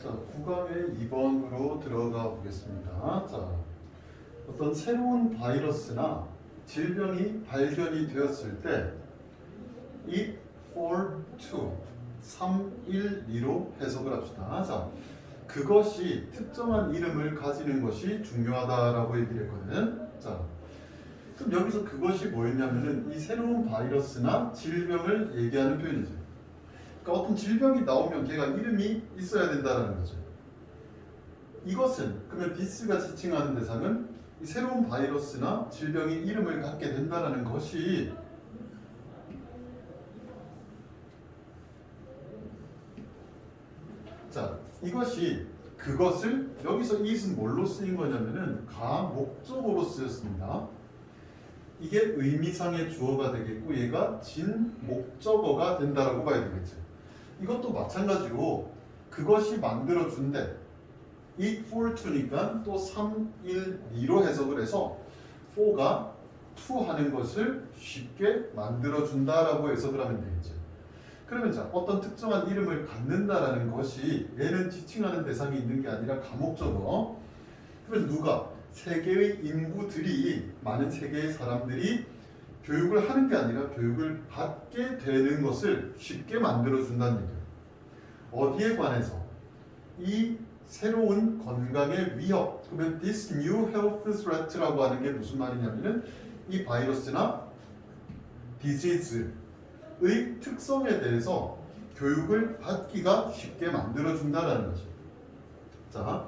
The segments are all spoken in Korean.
자, 9강의 2번으로 들어가 보겠습니다. 자, 어떤 새로운 바이러스나 질병이 발견이 되었을 때 it for two 312로 해석을 합시다. 자, 그것이 특정한 이름을 가지는 것이 중요하다라고 얘기를 했거든. 자, 그럼 여기서 그것이 뭐였냐면은 이 새로운 바이러스나 질병을 얘기하는 표현이죠. 그러니까 어떤 질병이 나오면 걔가 이름이 있어야 된다는 거죠. 이것은 그러면 this가 지칭하는 대상은 이 새로운 바이러스나 질병이 이름을 갖게 된다는 것이 자, 이것이 그것을 여기서 it은 뭘로 쓰인 거냐면은 가목적으로 쓰였습니다. 이게 의미상의 주어가 되겠고 얘가 진 목적어가 된다라고 봐야 되겠죠. 이것도 마찬가지로 그것이 만들어준대. it for to니까 또 312로 해석을 해서 for가 to 하는 것을 쉽게 만들어준다라고 해석을 하면 되겠죠. 그러면 자, 어떤 특정한 이름을 갖는다라는 것이 얘는 지칭하는 대상이 있는 게 아니라 가목적어. 그러면 누가? 세계의 인구들이 많은 세계의 사람들이 교육을 하는 게 아니라 교육을 받게 되는 것을 쉽게 만들어준다는 얘기예요. 어디에 관해서? 이 새로운 건강의 위협, 그러면 this new health threat라고 하는 게 무슨 말이냐면은 이 바이러스나 disease의 특성에 대해서 교육을 받기가 쉽게 만들어준다는 거죠. 자,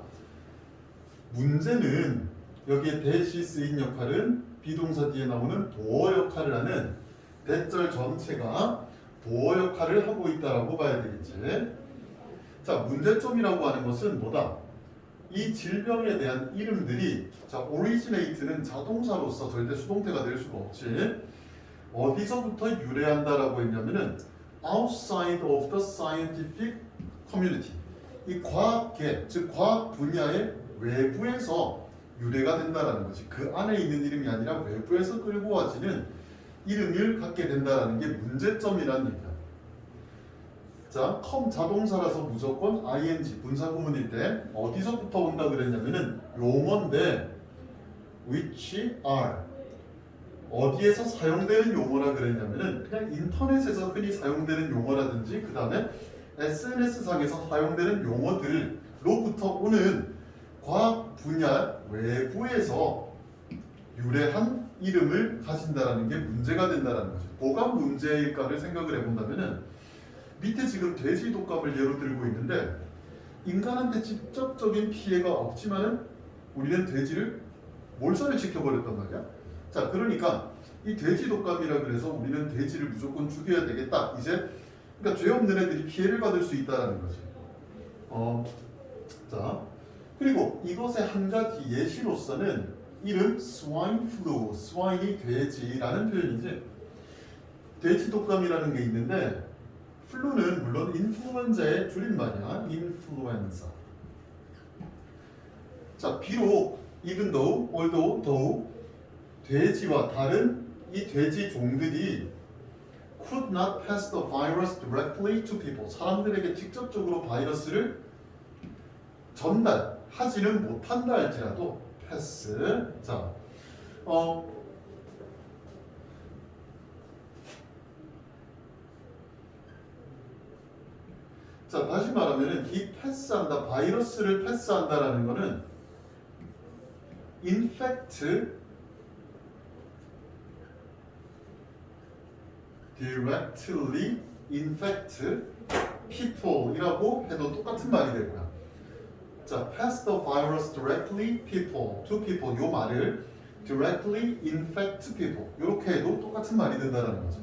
문제는 여기에 대시 쓰인 역할은 비동사 뒤에 나오는 도어 역할을 하는 대절 전체가 도어 역할을 하고 있다라고 봐야 되겠지. 자, 문제점이라고 하는 것은 뭐다? 이 질병에 대한 이름들이 자, originate는 자동사로서 절대 수동태가 될 수가 없지. 어디서부터 유래한다라고 했냐면은 outside of the scientific community. 이 과학계, 즉 과학 분야의 외부에서 유래가 된다라는 거지. 그 안에 있는 이름이 아니라 외부에서 끌고 와지는 이름을 갖게 된다라는 게 문제점이라는 얘기야. 자, come 자동사라서 무조건 ing 분사구문일 때 어디서부터 온다 그랬냐면은 용어인데 which are 어디에서 사용되는 용어라 그랬냐면은 그냥 인터넷에서 흔히 사용되는 용어라든지 그 다음에 SNS상에서 사용되는 용어들로부터 오는 과학 분야 외부에서 유래한 이름을 가진다라는 게 문제가 된다라는 거죠. 뭐가 문제일까를 생각을 해본다면은 밑에 지금 돼지 독감을 예로 들고 있는데 인간한테 직접적인 피해가 없지만은 우리는 돼지를 몰살을 시켜버렸단 말이야. 자, 그러니까 이 돼지 독감이라 그래서 우리는 돼지를 무조건 죽여야 되겠다. 이제 그러니까 죄 없는 애들이 피해를 받을 수 있다라는 거지. 자, 그리고 이것의 한 가지 예시로서는 이름 swine flu, swine이 돼지라는 표현이지. 돼지 독감이라는 게 있는데 플루는 물론 인플루엔자의 줄임말이야. 인플루엔자. 자, 비록 even though, although, though 돼지와 다른 이 돼지 종들이 could not pass the virus directly to people. 사람들에게 직접적으로 바이러스를 전달하지는 못한다 할지라도 pass. 자, 자, 다시 말하면은 이 패스한다, 바이러스를 패스한다라는 거는 infect directly infect people이라고 해도 똑같은 말이 되고요. 자, pass the virus directly people to people 요 말을 directly infect people 이렇게 해도 똑같은 말이 된다는 거죠.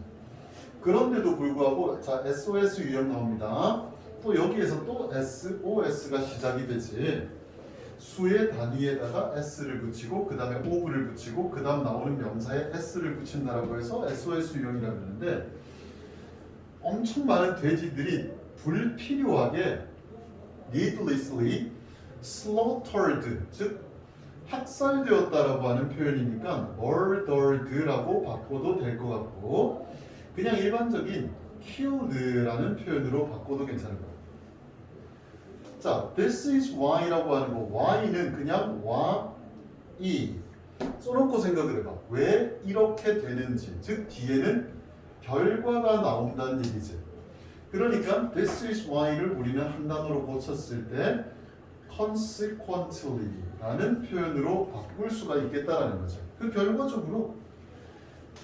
그런데도 불구하고 자, SOS 유형 나옵니다. 또 여기에서 또 SOS가 시작이 되지. 수의 단위에다가 S를 붙이고 그 다음에 of를 붙이고 그 다음 나오는 명사에 S를 붙인다라고 해서 SOS 유형이라고 하는데 엄청 많은 돼지들이 불필요하게 needlessly slaughtered 즉 학살되었다라고 하는 표현이니까 murdered라고 바꿔도 될 것 같고 그냥 일반적인 killed라는 표현으로 바꿔도 괜찮을 것 같아요. 자, this is why라고 하는 거, why는 그냥 why 써놓고 생각을 해봐. 왜 이렇게 되는지, 즉 뒤에는 결과가 나온다는 얘기지. 그러니까 this is why를 우리는 한 단어로 고쳤을 때 consequently라는 표현으로 바꿀 수가 있겠다라는 거죠. 그 결과적으로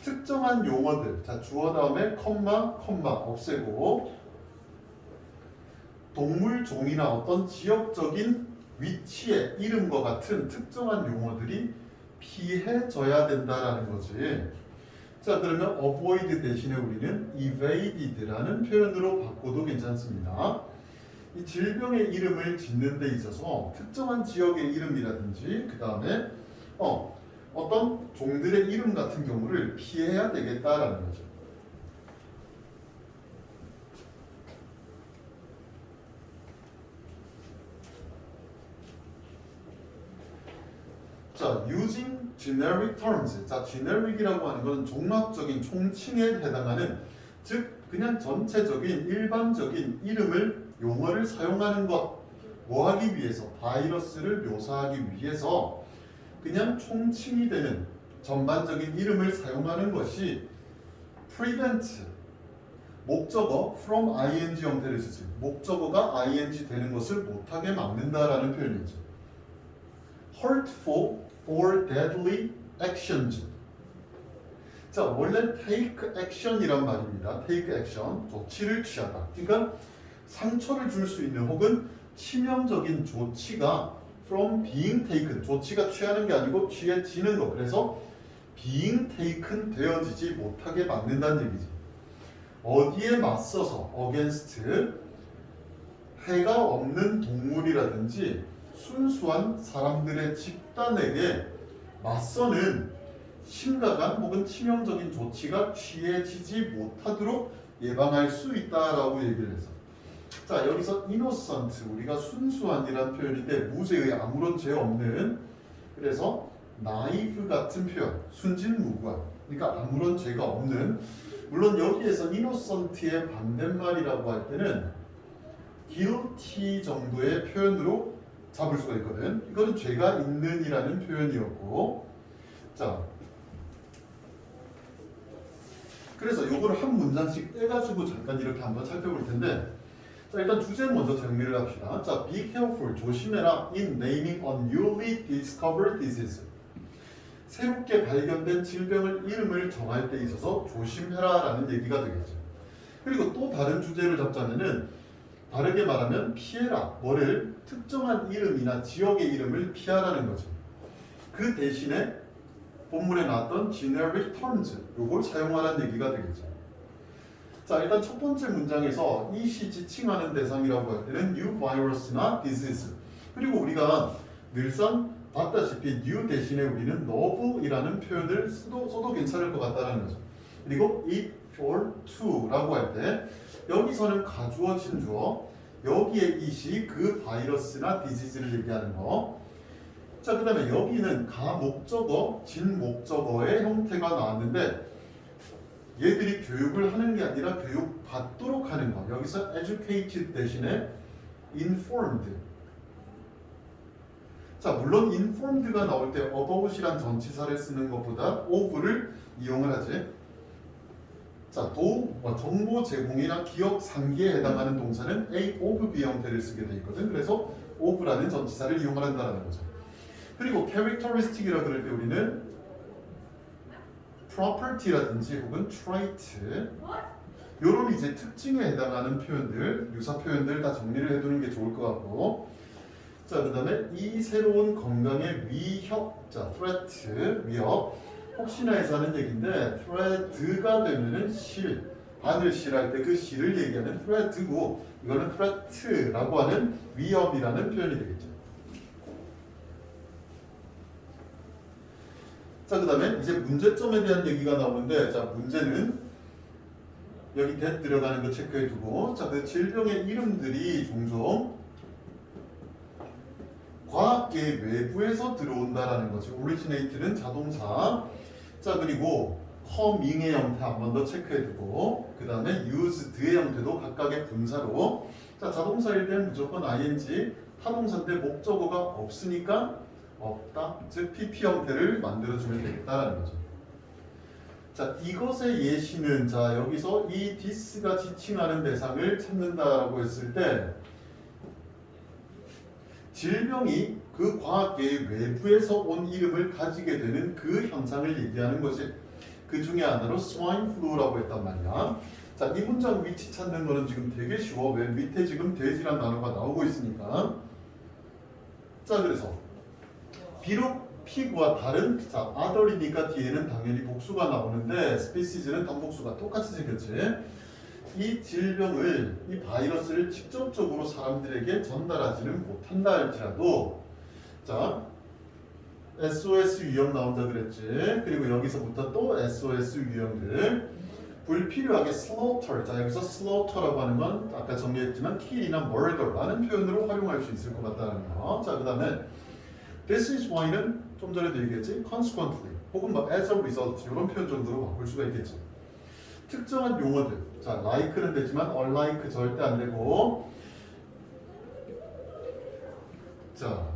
특정한 용어들, 자 주어 다음에 컴마 없애고 동물 종이나 어떤 지역적인 위치의 이름과 같은 특정한 용어들이 피해져야 된다라는 거지. 자 그러면 avoid 대신에 우리는 evaded라는 표현으로 바꿔도 괜찮습니다. 이 질병의 이름을 짓는 데 있어서 특정한 지역의 이름이라든지 그 다음에 어떤 종들의 이름 같은 경우를 피해야 되겠다라는 거죠. 자, using generic terms. 자, generic이라고 하는 것은 종합적인 총칭에 해당하는 즉 그냥 전체적인 일반적인 이름을 용어를 사용하는 것. 뭐 하기 위해서? 바이러스를 묘사하기 위해서 그냥 총칭이 되는 전반적인 이름을 사용하는 것이 prevent 목적어 from ing 형태를 쓰지. 목적어가 ing 되는 것을 못하게 막는다라는 표현이죠. hurtful or deadly actions. 자, 원래 take action이란 말입니다. take action, 조치를 취하다. 그러니까 상처를 줄 수 있는 혹은 치명적인 조치가 from being taken, 조치가 취하는 게 아니고 취해지는 거. 그래서 being taken 되어지지 못하게 막는다는 얘기지. 어디에 맞서서 against 해가 없는 동물이라든지 순수한 사람들의 집단에게 맞서는 심각한 혹은 치명적인 조치가 취해지지 못하도록 예방할 수 있다라고 얘기를 해서 자 여기서 innocent 우리가 순수한이라는 표현인데 무죄의 아무런 죄 없는 그래서 naive 같은 표현 순진무구한 그러니까 아무런 죄가 없는 물론 여기에서 innocent의 반대말이라고 할 때는 guilty 정도의 표현으로 잡을 수가 있거든. 이거는 죄가 있는이라는 표현이었고, 자, 그래서 요거를 한 문장씩 떼가지고 잠깐 이렇게 한번 살펴볼 텐데, 자 일단 주제 먼저 정리를 합시다. 자, be careful 조심해라 in naming a newly discovered disease. 새롭게 발견된 질병을 이름을 정할 때 있어서 조심해라라는 얘기가 되겠죠. 그리고 또 다른 주제를 잡자면은. 다르게 말하면 피해라, 뭐를 특정한 이름이나 지역의 이름을 피하라는 거죠. 그 대신에 본문에 나왔던 generic terms, 요걸 사용하라는 얘기가 되겠죠. 자, 일단 첫 번째 문장에서 이시 지칭하는 대상이라고 할 때는 new virus나 disease. 그리고 우리가 늘상 봤다시피 new 대신에 우리는 novel이라는 표현을 써도 괜찮을 것 같다는 거죠. 그리고 it for to라고 할 때 여기서는 가주어진 주어 여기에 it이 그 바이러스나 디지즈를 얘기하는 거. 자, 그 다음에 여기는 가목적어, 진목적어의 형태가 나왔는데 얘들이 교육을 하는 게 아니라 교육받도록 하는 거. 여기서 educated 대신에 informed. 자, 물론 informed가 나올 때 about이란 전치사를 쓰는 것보다 of를 이용을 하지. 자, 정보 제공이나 기억 상기에 해당하는 동사는 A of B 형태를 쓰게 돼 있거든. 그래서 of라는 전치사를 이용한다는 거죠. 그리고 characteristic이라 그럴 때 우리는 property라든지 혹은 trait 요런 이제 특징에 해당하는 표현들, 유사 표현들 다 정리를 해두는 게 좋을 것 같고 자, 그 다음에 이 새로운 건강의 위협, 자, threat, 위협 혹시나 해서 하는 얘기인데 threat가 되면은 바늘 실할 때 그 실을 얘기하는 threat고 이거는 threat라고 하는 위협이라는 표현이 되겠죠. 자, 그 다음에 이제 문제점에 대한 얘기가 나오는데 자, 문제는 여기 that 들어가는 거 체크해 두고 자, 그 질병의 이름들이 종종 과학계 외부에서 들어온다라는 거죠. originate는 자동사 자, 그리고 coming의 형태 한 번 더 체크해두고 그 다음에 used의 형태도 각각의 분사로 자 자동사일 땐 무조건 ing 타동사인데 목적어가 없으니까 없다 즉 pp 형태를 만들어주면 되겠다라는 거죠. 자 이것의 예시는 자 여기서 이 this가 지칭하는 대상을 찾는다라고 했을 때 질병이 그 과학계의 외부에서 온 이름을 가지게 되는 그 현상을 얘기하는 것이 그 중에 하나로 스와인 플루라고 했단 말이야. 자, 이 문장 위치 찾는 거는 지금 되게 쉬워. 맨 밑에 지금 돼지란 단어가 나오고 있으니까. 자, 그래서 비록 피구와 다른 자, other이니까 뒤에는 당연히 복수가 나오는데 species는 단복수가 똑같이 생겼지. 이 질병을, 이 바이러스를 직접적으로 사람들에게 전달하지는 못한다 할지라도 자 SOS 유형 나온다 그랬지. 그리고 여기서부터 또 SOS 유형들 불필요하게 slaughter 자 여기서 slaughtera라고 하는 건 아까 정리했지만 kill이나 murder라는 표현으로 활용할 수 있을 것 같다는 거. 자 그 다음에 this is why는 좀 전에도 얘기했지 consequently 혹은 뭐 as a result 이런 표현 정도로 바꿀 수가 있겠지. 특정한 용어들 자 like는 되지만 unlike 절대 안 되고 자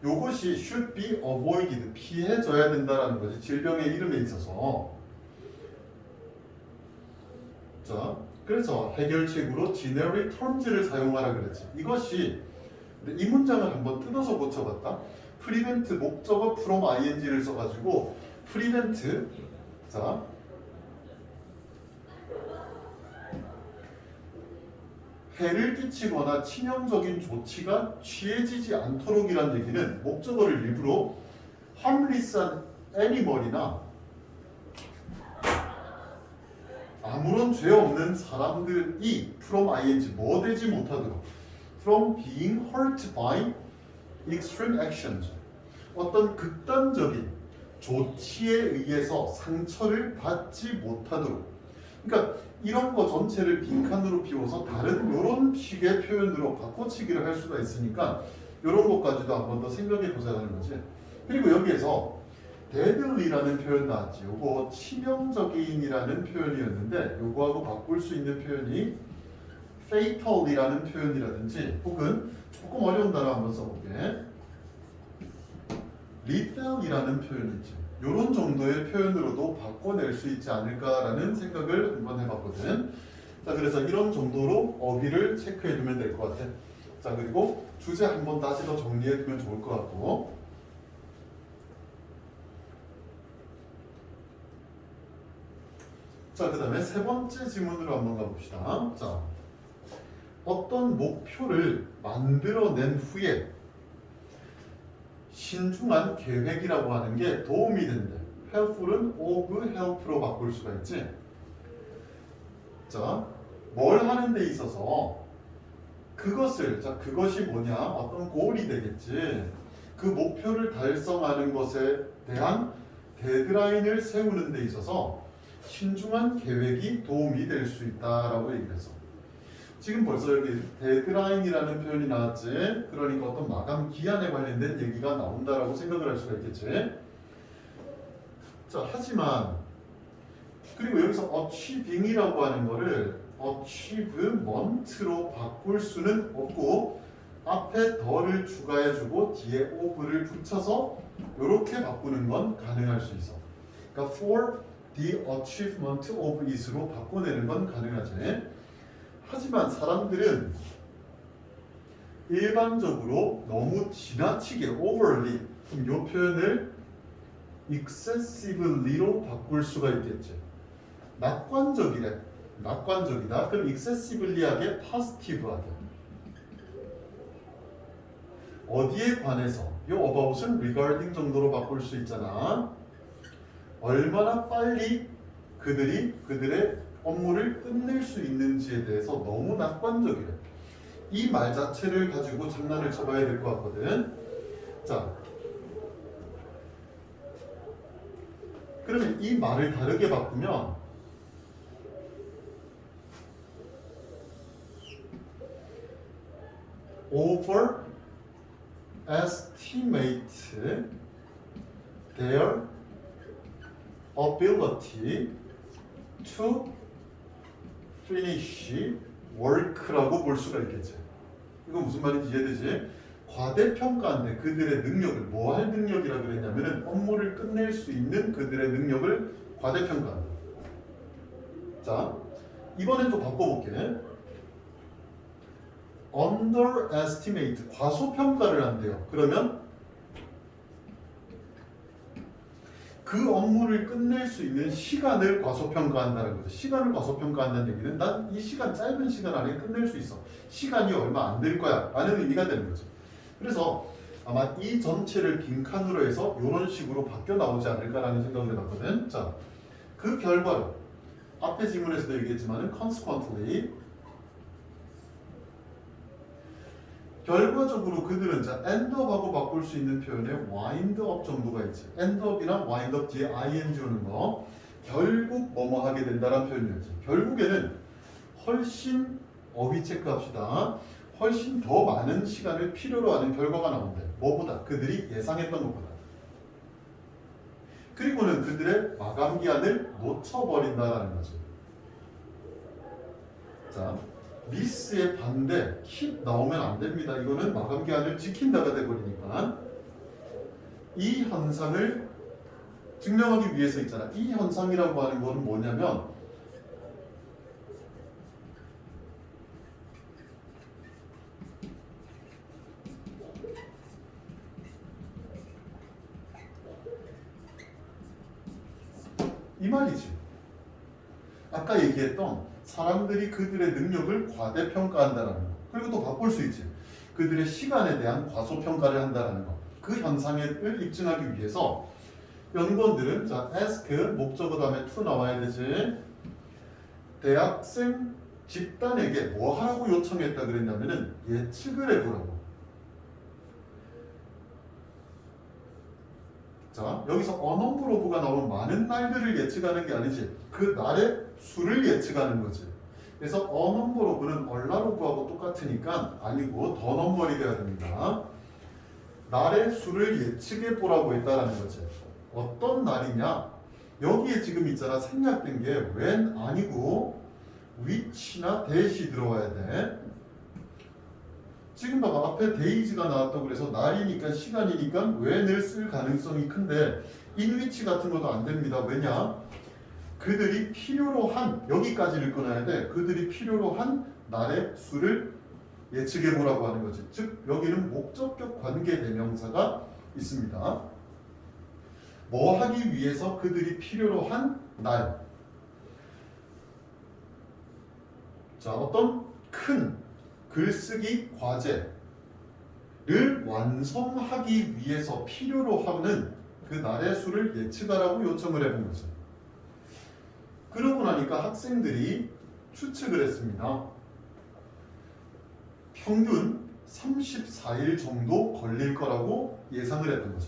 요것이 should be avoided 피해져야 된다라는 거지 질병의 이름에 있어서. 자 그래서 해결책으로 generic terms를 사용하라 그랬지. 이것이 이 문장을 한번 뜯어서 고쳐봤다. prevent 목적어 from ing를 써가지고 prevent 자 해를 끼치거나 치명적인 조치가 취해지지 않도록이란 얘기는 목적어를 일부러 harmless한 animal이나 아무런 죄 없는 사람들이 from ing 뭐 되지 못하도록 from being hurt by extreme actions 어떤 극단적인 조치에 의해서 상처를 받지 못하도록 그러니까 이런 거 전체를 빈칸으로 비워서 다른 이런 식의 표현으로 바꿔치기를 할 수가 있으니까 이런 것까지도 한 번 더 생각해 보자는 거지. 그리고 여기에서 deadly라는 표현 나왔지. 요거 치명적인이라는 표현이었는데 요거하고 바꿀 수 있는 표현이 fatal이라는 표현이라든지 혹은 조금 어려운 단어 한번 써볼게. lethal이라는 표현이 있지. 이런 정도의 표현으로도 바꿔낼 수 있지 않을까라는 생각을 한번 해봤거든. 자, 그래서 이런 정도로 어휘를 체크해두면 될 것 같아. 자, 그리고 주제 한번 다시 더 정리해두면 좋을 것 같고. 자, 그 다음에 세 번째 지문으로 한번 가봅시다. 자, 어떤 목표를 만들어낸 후에 신중한 계획이라고 하는 게 도움이 된대. helpful은 of help로 바꿀 수가 있지. 자, 뭘 하는 데 있어서 그것을, 자, 그것이 뭐냐? 어떤 goal이 되겠지. 그 목표를 달성하는 것에 대한 데드라인을 세우는 데 있어서 신중한 계획이 도움이 될 수 있다라고 얘기를 했어. 지금 벌써 여기 데드라인이라는 표현이 나왔지. 그러니까 어떤 마감 기한에 관련된 얘기가 나온다라고 생각을 할 수가 있겠지. 자, 하지만 그리고 여기서 achieving이라고 하는 거를 achievement로 바꿀 수는 없고 앞에 더를 추가해주고 뒤에 of를 붙여서 이렇게 바꾸는 건 가능할 수 있어. 그러니까 for the achievement of it으로 바꿔내는 건 가능하지. 하지만 사람들은 일반적으로 너무 지나치게 overly 이 표현을 excessively로 바꿀 수가 있겠지. 낙관적이래. 낙관적이다. 그럼 excessively하게 positive하게. 어디에 관해서? 이 about은 regarding 정도로 바꿀 수 있잖아. 얼마나 빨리 그들의 업무를 끝낼 수 있는지에 대해서 너무 낙관적이래. 이 말 자체를 가지고 장난을 쳐봐야 될 것 같거든. 자, 그러면 이 말을 다르게 바꾸면 overestimate their ability to finish work라고 볼 수가 있겠지. 이거 무슨 말인지 이해되지? 과대평가한데 그들의 능력을 뭐 할 능력이라 그랬냐면은 업무를 끝낼 수 있는 그들의 능력을 과대평가한다. 자, 이번엔 또 바꿔볼게. underestimate 과소평가를 한대요. 그러면 그 업무를 끝낼 수 있는 시간을 과소평가한다는 거죠. 시간을 과소평가한다는 얘기는 난 이 시간 짧은 시간 안에 끝낼 수 있어. 시간이 얼마 안 될 거야 라는 의미가 되는 거죠. 그래서 아마 이 전체를 빈칸으로 해서 이런 식으로 바뀌어 나오지 않을까라는 생각을 해봤거든. 자, 그 결과로 앞에 지문에서도 얘기했지만은 consequently 결과적으로 그들은 자 end up하고 바꿀 수 있는 표현에 wind up 정도가 있지. end up이나 wind up 뒤에 ing 오는 거 결국 뭐뭐 하게 된다는 표현이었지. 결국에는 훨씬 어휘 체크합시다. 훨씬 더 많은 시간을 필요로 하는 결과가 나온대. 뭐보다? 그들이 예상했던 것보다. 그리고는 그들의 마감 기한을 놓쳐버린다라는 거죠. 자, 미스의 반대, keep 나오면 안 됩니다. 이거는 마감 기한을 지킨다가 돼버리니까. 이 현상을 증명하기 위해서 있잖아. 이 현상이라고 하는 거는 뭐냐면 이 말이지. 아까 얘기했던 사람들이 그들의 능력을 과대평가한다는 거. 그리고 또 바꿀 수 있지. 그들의 시간에 대한 과소평가를 한다는 거. 그 현상을 입증하기 위해서 연구원들은 자, ask 목적어 다음에 to 나와야 되지. 대학생 집단에게 뭐 하라고 요청했다 그랬냐면은 예측을 해보라고. 자, 여기서 어넘블 오브가 나오면 많은 날들을 예측하는 게 아니지. 그 날의 수를 예측하는 거지. 그래서 어넘블 오브는 얼날 오브하고 똑같으니까 아니고 더 넘버리 돼야 됩니다. 날의 수를 예측해 보라고 했다라는 거지. 어떤 날이냐? 여기에 지금 있잖아. 생략된 게 when 아니고 which나 that이 들어와야 돼. 지금 봐봐. 앞에 데이지가 나왔다고 그래서 날이니까 시간이니까 when을 쓸 가능성이 큰데 in which 같은 것도 안 됩니다. 왜냐? 그들이 필요로 한 여기까지를 끊어야 돼. 그들이 필요로 한 날의 수를 예측해 보라고 하는 거지. 즉 여기는 목적격 관계 대명사가 있습니다. 뭐 하기 위해서 그들이 필요로 한 날. 자, 어떤 큰 글쓰기 과제를 완성하기 위해서 필요로 하는 그 날의 수를 예측하라고 요청을 해본 거죠. 그러고 나니까 학생들이 추측을 했습니다. 평균 34일 정도 걸릴 거라고 예상을 했던 거죠.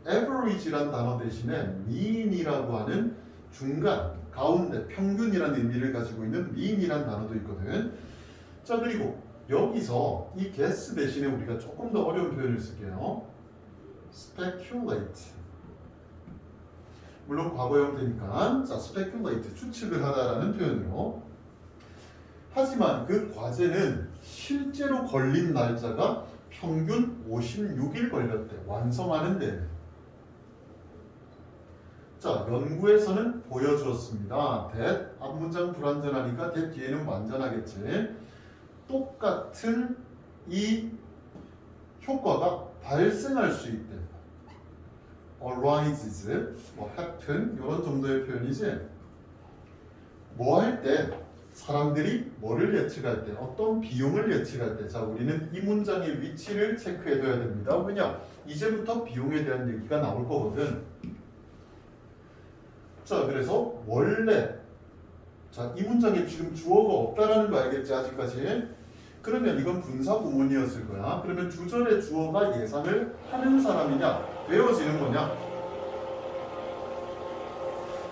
average란 단어 대신에 mean이라고 하는 중간, 가운데, 평균이라는 의미를 가지고 있는 mean이란 단어도 있거든. 자, 그리고 여기서 이 guess 대신에 우리가 조금 더 어려운 표현을 쓸게요. speculate. 물론 과거 형태니까 자, speculate, 추측을 하다라는 표현으로. 하지만 그 과제는 실제로 걸린 날짜가 평균 56일 걸렸대. 완성하는 데. 자, 연구에서는 보여주었습니다. that 앞문장 불완전하니까 that 뒤에는 완전하겠지. 똑같은 이 효과가 발생할 수 있대. arises, 뭐 happen 이런 정도의 표현이지. 뭐 할 때 사람들이 뭐를 예측할 때 어떤 비용을 예측할 때 자, 우리는 이 문장의 위치를 체크해둬야 됩니다. 왜냐? 이제부터 비용에 대한 얘기가 나올 거거든. 자, 그래서 원래 자, 이 문장에 지금 주어가 없다라는 거 알겠지? 아직까지. 그러면 이건 분사 구문이었을 거야. 그러면 주절의 주어가 예상을 하는 사람이냐? 되어지는 거냐?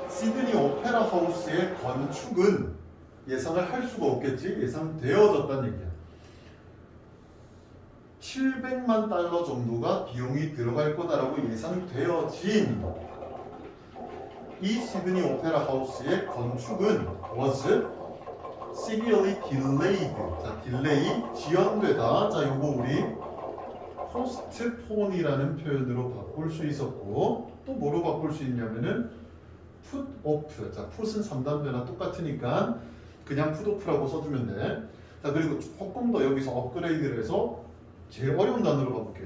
시드니 오페라 하우스의 건축은 예상을 할 수가 없겠지? 예상되어졌다는 얘기야. 700만 달러 정도가 비용이 들어갈 거다라고 예상되어진 이 시드니 오페라 하우스의 건축은 was severely delayed. 자, 딜레이 지연되다. 자, 요거 우리 postpone이라는 표현으로 바꿀 수 있었고 또 뭐로 바꿀 수 있냐면은 put off. 자, put은 3단변화 똑같으니까 그냥 put off라고 써주면 돼. 자, 그리고 조금 더 여기서 업그레이드를 해서 제일 어려운 단어로 가볼게.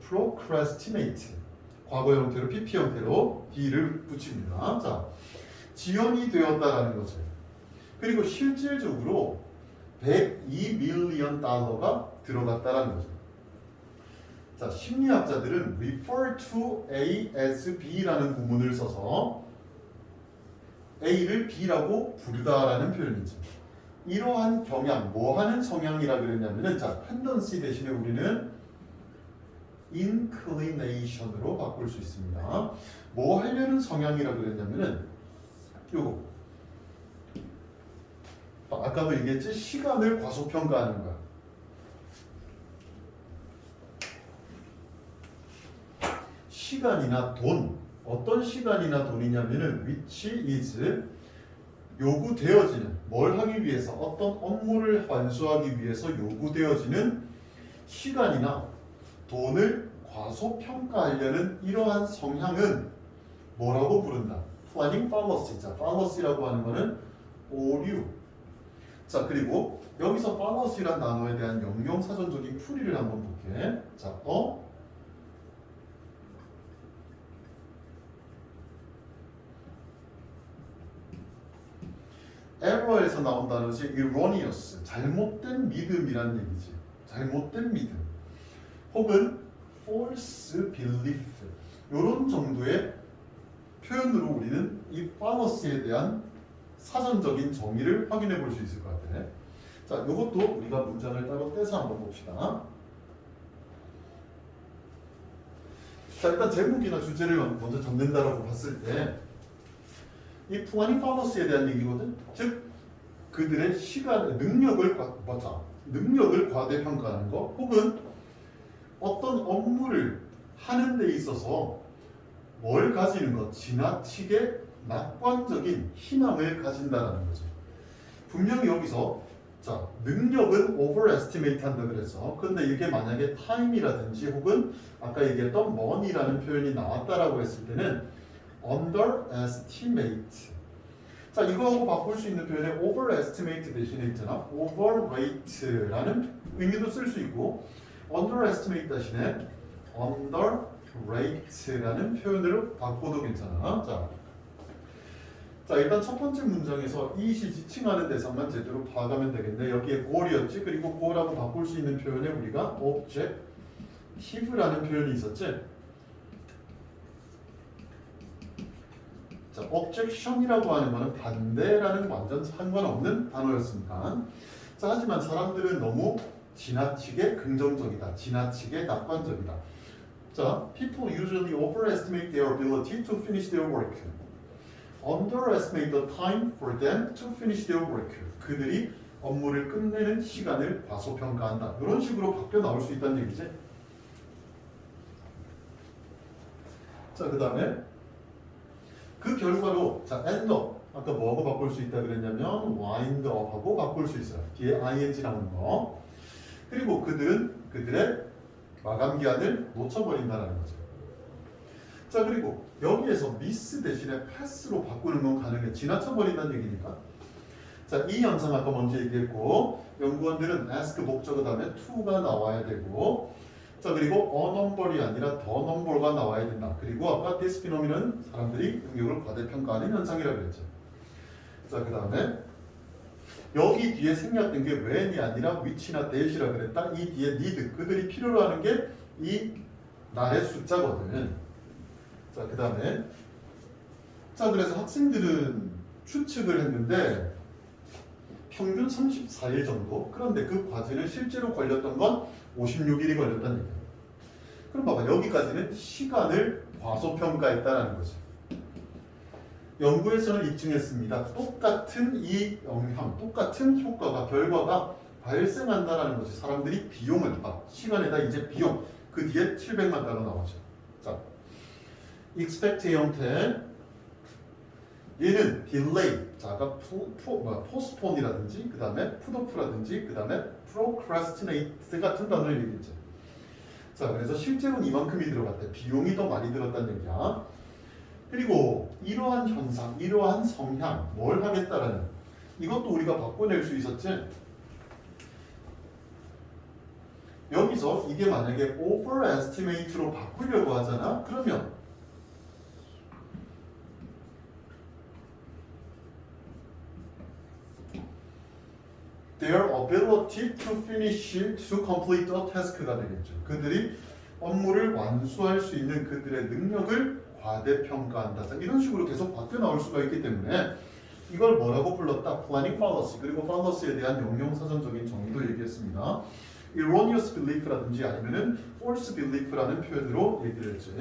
procrastinate. 과거 형태로 PP 형태로 D를 붙입니다. 자, 지연이 되었다라는 거죠. 그리고 실질적으로 102 밀리언 달러가 들어갔다라는 거죠. 자, 심리학자들은 refer to A as B라는 구문을 써서 A를 B라고 부르다라는 표현이죠. 이러한 경향, 뭐 하는 성향이라 그랬냐면은 자, tendency 대신에 우리는 inclination으로 바꿀 수 있습니다. 뭐 하려는 성향이라 그랬냐면은 요거 아까도 얘기했지, 시간을 과소평가하는 거야. 시간이나 돈, 어떤 시간이나 돈이냐면은 which is 요구되어지는, 뭘 하기 위해서, 어떤 업무를 완수하기 위해서 요구되어지는 시간이나 돈을 과소평가하려는 이러한 성향은 뭐라고 부른다? planning fallacy. 자, fallacy라고 하는 거는 오류. 자, 그리고 여기서 fallacy란 단어에 대한 영영사전적인 풀이를 한번 볼게. 자, error에서 나온 단어지 erroneous, 잘못된 믿음이라는 얘기지. 잘못된 믿음. 혹은 false belief. 이런 정도의 표현으로 우리는 이 fallacy에 대한 사전적인 정의를 확인해 볼 수 있을 것 같아. 자, 이것도 우리가 문장을 따로 떼서 한번 봅시다. 자, 일단 제목이나 주제를 먼저 적는다라고 봤을 때 이 플라닝 fallacy에 대한 얘기거든. 즉 그들의 능력을 과대평가하는 거, 혹은 어떤 업무를 하는 데 있어서 뭘 가지는 것, 지나치게 낙관적인 희망을 가진다라는 거죠. 분명히 여기서 자, 능력은 overestimate 한다 그래서, 근데 이게 만약에 time이라든지 혹은 아까 얘기했던 money라는 표현이 나왔다라고 했을 때는 underestimate. 자, 이거하고 바꿀 수 있는 표현에 overestimate 대신에 있잖아, overrate라는 의미도 쓸 수 있고, underestimate 대신에 underrate라는 표현으로 바꿔도 괜찮아. 자, 일단 첫 번째 문장에서 이시 지칭하는 대상만 제대로 파악하면 되겠네. 여기에 goal이었지. 그리고 goal하고 바꿀 수 있는 표현에 우리가 objective라는 표현이 있었지. 자, objection이라고 하는 거는 반대라는 완전 상관없는 단어였습니다. 자, 하지만 사람들은 너무 지나치게 긍정적이다, 지나치게 낙관적이다. 자, people usually overestimate their ability to finish their work. underestimate the time for them to finish their work. 그들이 업무를 끝내는 시간을 과소평가한다. 이런 식으로 바뀌어 나올 수 있다는 얘기지. 자, 그 다음에 그 결과로 자, end up. 아까 뭐하고 바꿀 수 있다 그랬냐면 wind up하고 바꿀 수 있어요. 뒤에 ing 나오는 거. 그리고 그들의 마감 기한을 놓쳐버린다는 거죠. 자, 그리고 여기에서 miss 대신에 pass로 바꾸는 건 가능해. 지나쳐버린다는 얘기니까. 자, 이 현상 아까 먼저 얘기했고, 연구원들은 ask 목적어 다음에 to가 나와야 되고, 자, 그리고 a number이 아니라 the number가 나와야 된다. 그리고 아까 this phenomenon 사람들이 능력을 과대평가하는 현상이라고 그랬죠. 자, 그 다음에 여기 뒤에 생략된 게 when이 아니라 which나 that이라 그랬다. 이 뒤에 need, 그들이 필요로 하는 게 이 날의 숫자거든. 자, 그 다음에 자, 그래서 학생들은 추측을 했는데 평균 34일 정도. 그런데 그 과제는 실제로 걸렸던 건 56일이 걸렸다는 얘기예요. 그럼 봐봐, 여기까지는 시간을 과소평가했다는 거지. 연구에서는 입증했습니다. 똑같은 이 영향, 똑같은 효과가, 결과가 발생한다는 거지. 사람들이 비용을, 시간에다 이제 비용, 그 뒤에 700만 달러 나오죠. 자, expect의 형태. 얘는 delay, 자 아까 postpone이라든지 그 다음에 put off라든지 그 다음에 procrastinate 같은 단어를 얘기했죠. 자 그래서 실제로는 이만큼이 들어갔대. 비용이 더 많이 들었다는 얘기야. 그리고 이러한 현상, 이러한 성향, 뭘 하겠다라는 이것도 우리가 바꿔낼 수 있었지. 여기서 이게 만약에 overestimate로 바꾸려고 하잖아. 그러면 their ability to finish, to complete a task가 되겠죠. 그들이 업무를 완수할 수 있는 그들의 능력을 과대평가한다. 자, 이런 식으로 계속 바뀌어 나올 수가 있기 때문에 이걸 뭐라고 불렀다? planning fallacy. 그리고 falllacy에 대한 영영사전적인 정의도 얘기했습니다. erroneous belief라든지 아니면은 false belief라는 표현으로 얘기를 했지.